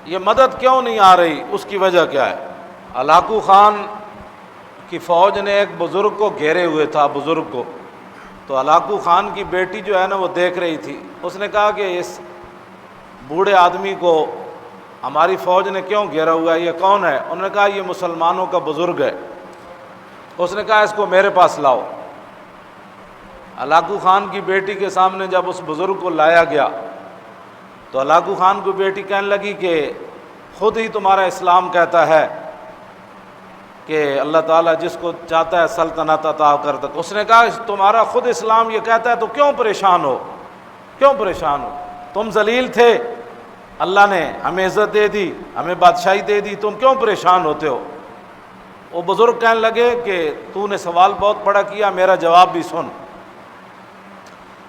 یہ مدد کیوں نہیں آ رہی، اس کی وجہ کیا ہے؟ ہلاکو خان کی فوج نے ایک بزرگ کو گھیرے ہوئے تھا، بزرگ کو، تو ہلاکو خان کی بیٹی جو ہے نا وہ دیکھ رہی تھی، اس نے کہا کہ اس بوڑھے آدمی کو ہماری فوج نے کیوں گھیرا ہوا ہے، یہ کون ہے؟ انہوں نے کہا یہ مسلمانوں کا بزرگ ہے۔ اس نے کہا اس کو میرے پاس لاؤ۔ ہلاکو خان کی بیٹی کے سامنے جب اس بزرگ کو لایا گیا تو ہلاکو خان کی بیٹی کہنے لگی کہ خود ہی تمہارا اسلام کہتا ہے کہ اللہ تعالیٰ جس کو چاہتا ہے سلطنت عطا کرتا ہے۔ اس نے کہا تمہارا خود اسلام یہ کہتا ہے تو کیوں پریشان ہو، کیوں پریشان ہو؟ تم ذلیل تھے، اللہ نے ہمیں عزت دے دی، ہمیں بادشاہی دے دی، تم کیوں پریشان ہوتے ہو؟ وہ بزرگ کہنے لگے کہ تو نے سوال بہت بڑا کیا، میرا جواب بھی سن۔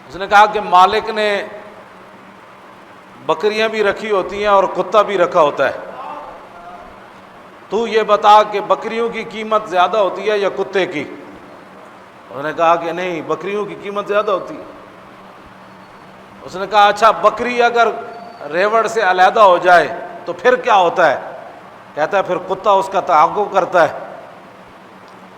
اس نے کہا کہ مالک نے بکریاں بھی رکھی ہوتی ہیں اور کتا بھی رکھا ہوتا ہے، تو یہ بتا کہ بکریوں کی قیمت زیادہ ہوتی ہے یا کتے کی؟ اس نے کہا کہ نہیں، بکریوں کی قیمت زیادہ ہوتی ہے۔ اس نے کہا اچھا بکری اگر ریوڑ سے علیحدہ ہو جائے تو پھر کیا ہوتا ہے؟ کہتا ہے پھر کتا اس کا تعاقب کرتا ہے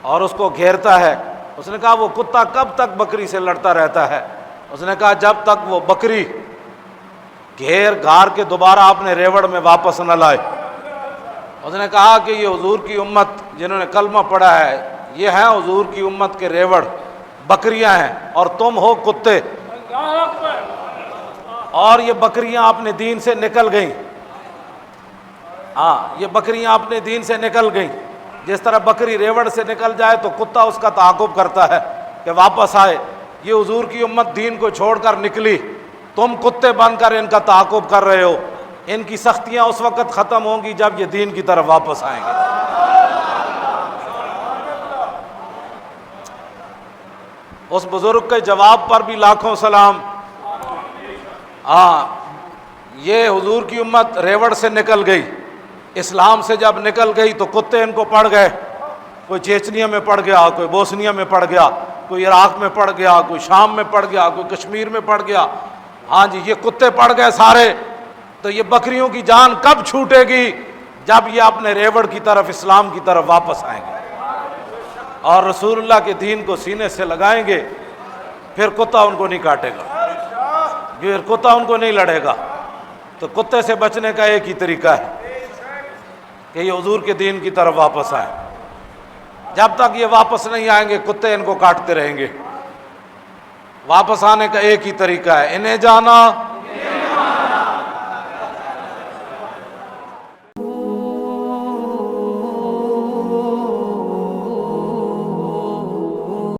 اور اس کو گھیرتا ہے۔ اس نے کہا وہ کتا کب تک بکری سے لڑتا رہتا ہے؟ اس نے کہا جب تک وہ بکری گھیر گھار کے دوبارہ اپنے ریوڑ میں واپس نہ لائے۔ اس نے کہا کہ یہ حضور کی امت جنہوں نے کلمہ پڑھا ہے یہ ہیں حضور کی امت کے ریوڑ، بکریاں ہیں، اور تم ہو کتے، اور یہ بکریاں اپنے دین سے نکل گئیں۔ ہاں یہ بکریاں اپنے دین سے نکل گئیں، جس طرح بکری ریوڑ سے نکل جائے تو کتا اس کا تعاقب کرتا ہے کہ واپس آئے، یہ حضور کی امت دین کو چھوڑ کر نکلی، تم کتے بن کر ان کا تعاقب کر رہے ہو۔ ان کی سختیاں اس وقت ختم ہوں گی جب یہ دین کی طرف واپس آئیں گے۔ اس بزرگ کے جواب پر بھی لاکھوں سلام۔ ہاں یہ حضور کی امت ریوڑ سے نکل گئی، اسلام سے جب نکل گئی تو کتے ان کو پڑ گئے، کوئی چیچنیا میں پڑ گیا، کوئی بوسنیا میں پڑ گیا، کوئی عراق میں پڑ گیا، کوئی شام میں پڑ گیا، کوئی کشمیر میں پڑ گیا۔ ہاں جی یہ کتے پڑ گئے سارے۔ تو یہ بکریوں کی جان کب چھوٹے گی؟ جب یہ اپنے ریوڑ کی طرف، اسلام کی طرف واپس آئیں گے اور رسول اللہ کے دین کو سینے سے لگائیں گے، پھر کتا ان کو نہیں کاٹے گا، پھر کتا ان کو نہیں لڑے گا۔ تو کتے سے بچنے کا ایک ہی طریقہ ہے کہ یہ حضور کے دین کی طرف واپس آئیں۔ جب تک یہ واپس نہیں آئیں گے کتے ان کو کاٹتے رہیں گے۔ واپس آنے کا ایک ہی طریقہ ہے، انہیں جانا